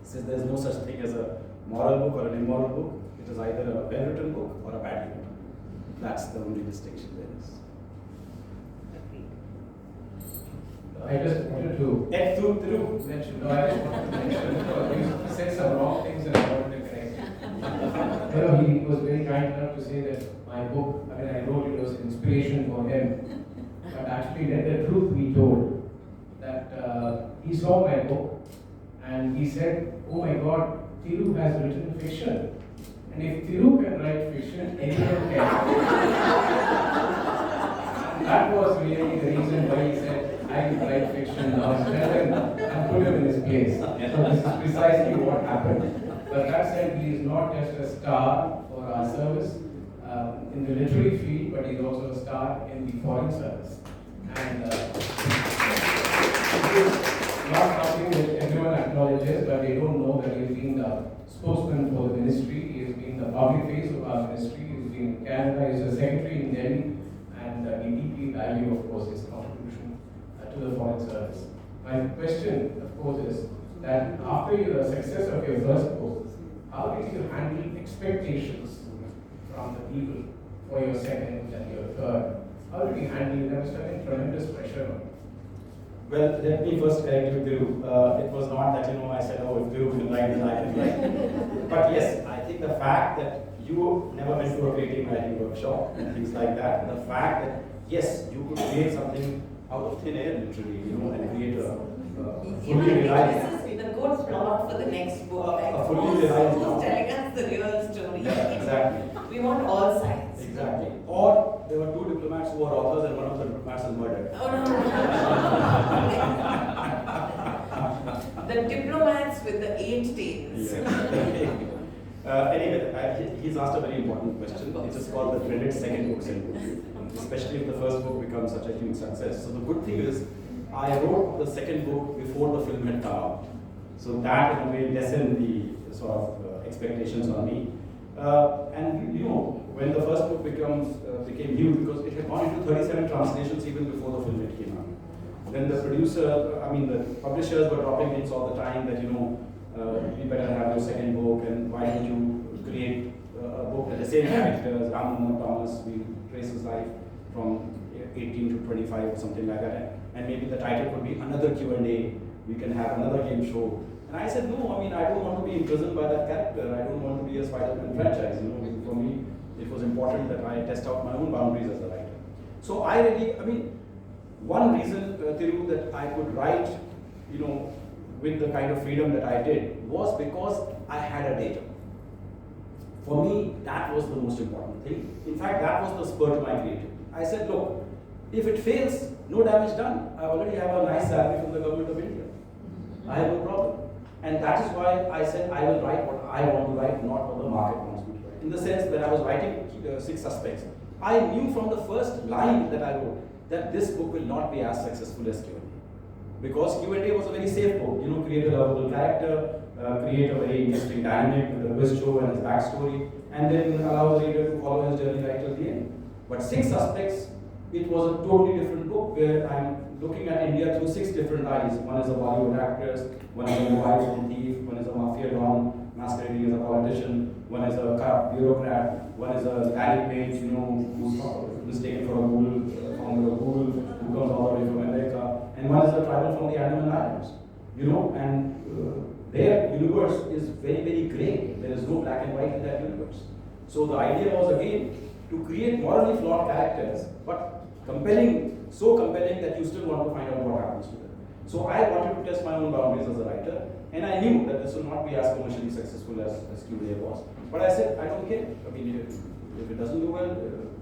He says there's no such thing as a moral book or an immoral book. It is either a well-written book or a bad book. That's the only distinction there is. I just wanted to mention, you said some wrong things and I wanted to correct. He was very kind enough to say that my book, I wrote it was inspiration for him. But actually, let the truth be told, that he saw my book and he said, oh my God, Thiru has written fiction. And if Thiru can write fiction, anyone can. That was really the reason why he said, I will write fiction now and put him in his place. So this is precisely what happened. But that said, he is not just a star for our service in the literary field, but he's also a star in the foreign service. And it is not something that everyone acknowledges, but they don't know that he has been the spokesman for the ministry, he has been the public face of our ministry, he has been in Canada, he is the secretary in Delhi, and we deeply value, of course, his contribution to the foreign service. My question, of course, is that after the success of your first book, how did you handle expectations from the people for your second and your third? How did you handle it? There was tremendous pressure on you. Well, let me first correct you, Thiru. It was not that, I said, oh, if Thiru can write, then I can write. But yes, I think the fact that you never went to a creative writing workshop and things like that, the fact that, yes, you could create something out of thin air, literally, and create a fully realized. This is the good plot for the next book. A fully realized who's telling us the real story? Yeah, exactly. We want all sides. Exactly. Or there were two diplomats who were authors and one of the diplomats is murdered. Oh, no. The diplomats with the 8 tails. Yeah. Anyway, he's asked a very important question. It is called the dreaded second book syndrome, especially if the first book becomes such a huge success. So the good thing is, I wrote the second book before the film had come out. So that in a way lessened the sort of expectations on me. And when the first book became huge, because it had gone into 37 translations even before the film came out. Then the the publishers were dropping hints all the time that, you better have your second book, and why don't you create a book with the same characters, Ram Thomas, we trace his life from 18 to 25 or something like that. And maybe the title could be another Q&A, we can have another game show. And I said, no, I don't want to be imprisoned by that character. I don't want to be a Spider-Man franchise. For me, it was important that I test out my own boundaries as a writer. So one reason, Thiru, that I could write, with the kind of freedom that I did was because I had a day job. For me, that was the most important thing. In fact, that was the spur to my creativity. I said, look, if it fails, no damage done. I already have a nice salary from the government of India. I have no problem. And that is why I said I will write what I want to write, not what the market wants me to write. In the sense that I was writing 6 Suspects, I knew from the first line that I wrote that this book will not be as successful as Q&A. Because Q&A was a very safe book. Create a lovable character, create a very interesting dynamic with a twist show and his backstory, and then allow the reader to follow his journey right till the end. But 6 Suspects, it was a totally different book where I'm looking at India through 6 different eyes. One is a Bollywood actress, one is a mobile thief, one is a mafia don masquerading as a politician, one is a corrupt bureaucrat, one is a tally page, who's mistaken for a Google, founder of Google, who comes all the way from America, and one is a tribal from the Andaman Islands. And their universe is very, very grey. There is no black and white in that universe. So the idea was again to create morally flawed characters, but compelling, so compelling that you still want to find out what happens to them. So I wanted to test my own boundaries as a writer, and I knew that this would not be as commercially successful as Q&A was. But I said, I don't care. If it doesn't do well,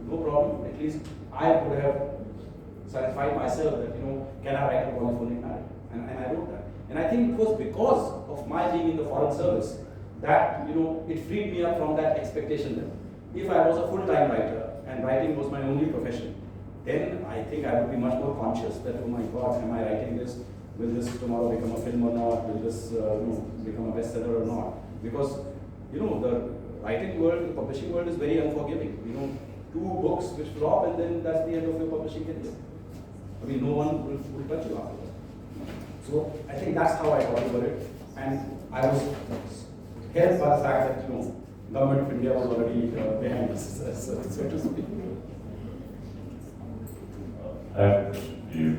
no problem. At least I would have satisfied myself that, can I write a polyphonic narrative? And I wrote that. And I think it was because of my being in the foreign service that, it freed me up from that expectation level. If I was a full-time writer and writing was my only profession, then I think I would be much more conscious that, oh my God, am I writing this? Will this tomorrow become a film or not? Will this become a bestseller or not? Because, the writing world, the publishing world is very unforgiving. 2 books which flop and then that's the end of your publishing career. No one will touch you after that. So I think that's how I got over it. And I was helped by the fact that, government of India was already behind us, so to speak. I have a question for you.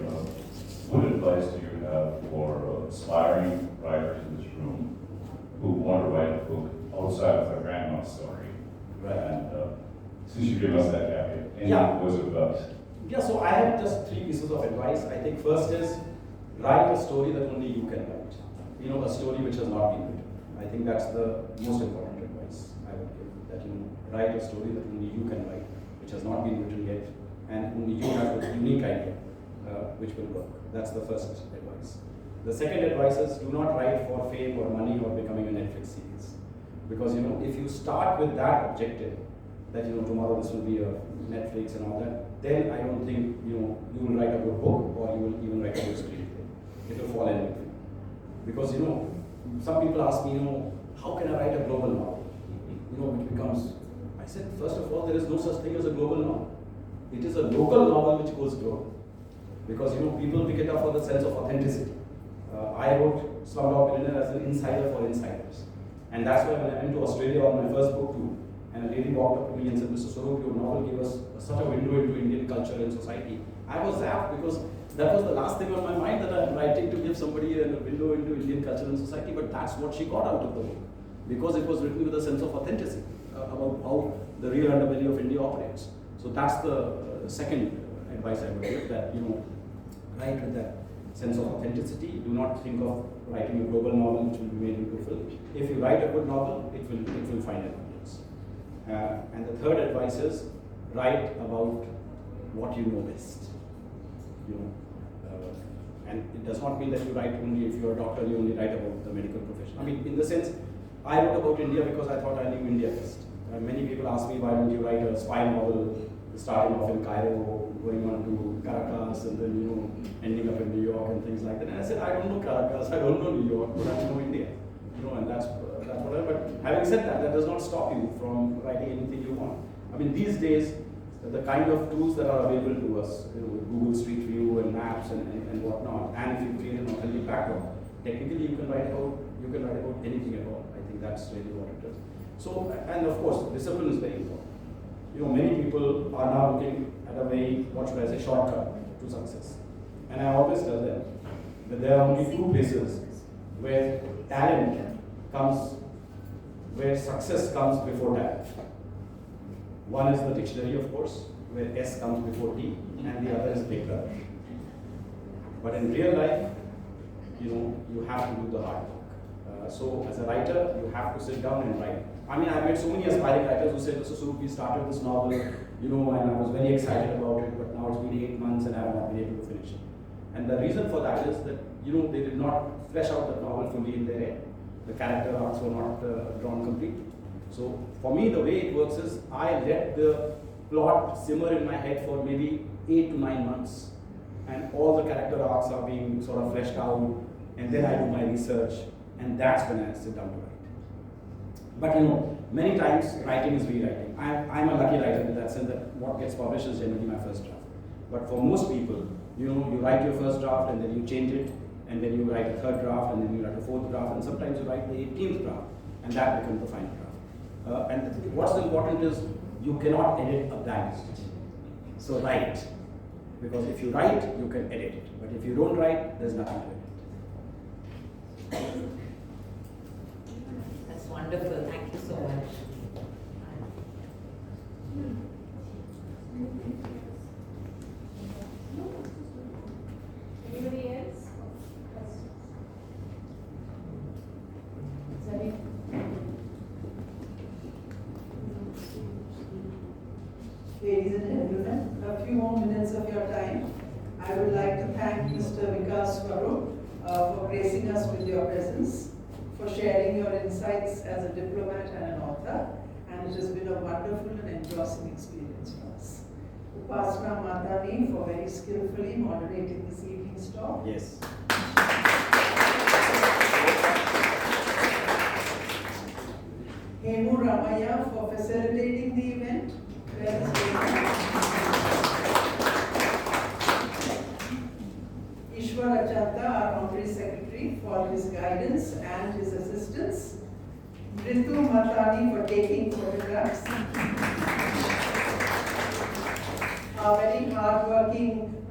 What advice do you have for aspiring writers in this room who want to write a book outside of their grandma's story? Right. And since you gave us that caveat, any words of advice? Yeah, so I have just 3 pieces of advice. I think first is write a story that only you can write. A story which has not been written. I think that's the most important advice. advice I would give, that write a story that only you can write, which has not been written yet, and only you have a unique idea which will work. That's the first advice. The second advice is, do not write for fame or money or becoming a Netflix series, because if you start with that objective, that tomorrow this will be a Netflix and all that, then I don't think you will write a good book, or you will even write a good screenplay. It will fall in between. Because some people ask me, how can I write a global novel? Which becomes, I said, first of all, there is no such thing as a global novel. It is a local novel which goes global. Because people pick it up for the sense of authenticity. I wrote Slumdog Millionaire as an insider for insiders. And that's why when I went to Australia on my first book tour, and a lady walked up to me and said, Mr. Swarup, your novel gave us such a window into Indian culture and society. I was zapped because that was the last thing on my mind, that I'm writing to give somebody a window into Indian culture and society, but that's what she got out of the book. Because it was written with a sense of authenticity about how the real underbelly of India operates. So that's the second advice I would give, that write with that sense of authenticity. Do not think of writing a global novel which will be made into a film. If you write a good novel, it will find an audience. And the third advice is, write about what you know best. And it does not mean that you write only, if you're a doctor, you only write about the medical profession. I mean, in the sense, I wrote about India because I thought I knew India best. Many people ask me, why don't you write a spy novel starting off in Cairo, going on to Caracas, and then ending up in New York and things like that. And I said, I don't know Caracas, I don't know New York, but I know India. And that's whatever. But having said that, that does not stop you from writing anything you want. I mean, these days, the kind of tools that are available to us, Google Street View and maps and whatnot, and if you create an authentic background, technically you can write about anything at all. I think that's really what it is. So, and of course, discipline is very important. Many people are now looking at a very, what should I say, shortcut to success. And I always tell them that there are only two places where talent comes, where success comes before talent. One is the dictionary, of course, where S comes before T, and the other is Big Brother. But in real life, you have to do the hard work. So as a writer, you have to sit down and write. I mean, I've met so many aspiring writers who said, Mr. Swarup, we started this novel, and I was very excited about it, but now it's been 8 months and I have not been able to finish it. And the reason for that is that, they did not flesh out the novel fully in their head. The character arcs were not drawn completely. So for me, the way it works is, I let the plot simmer in my head for maybe 8 to 9 months. And all the character arcs are being sort of fleshed out, and then I do my research, and that's when I sit down to write. But many times writing is rewriting. I'm a lucky writer in that sense that what gets published is generally my first draft. But for most people, you write your first draft and then you change it, and then you write a third draft, and then you write a fourth draft, and sometimes you write the 18th draft, and that becomes the final draft. And what's important is, you cannot edit a blank. So write. Because if you write, you can edit it. But if you don't write, there's nothing to edit. That's wonderful. Thank you so much. Anybody else? Sorry. Ladies and gentlemen, a few more minutes of your time. I would like to thank Mr. Vikas Swarup for gracing us with your presence, for sharing your insights as a diplomat and an author, and it has been a wonderful and engrossing experience for us. Upasana Madani for very skillfully moderating this evening's talk. Yes. Hemu Ramaya for facilitating the event. Ishwar Achanta, our Honorary Secretary, for his guidance and his assistance. Ritu Matani for taking photographs. Our very hard-working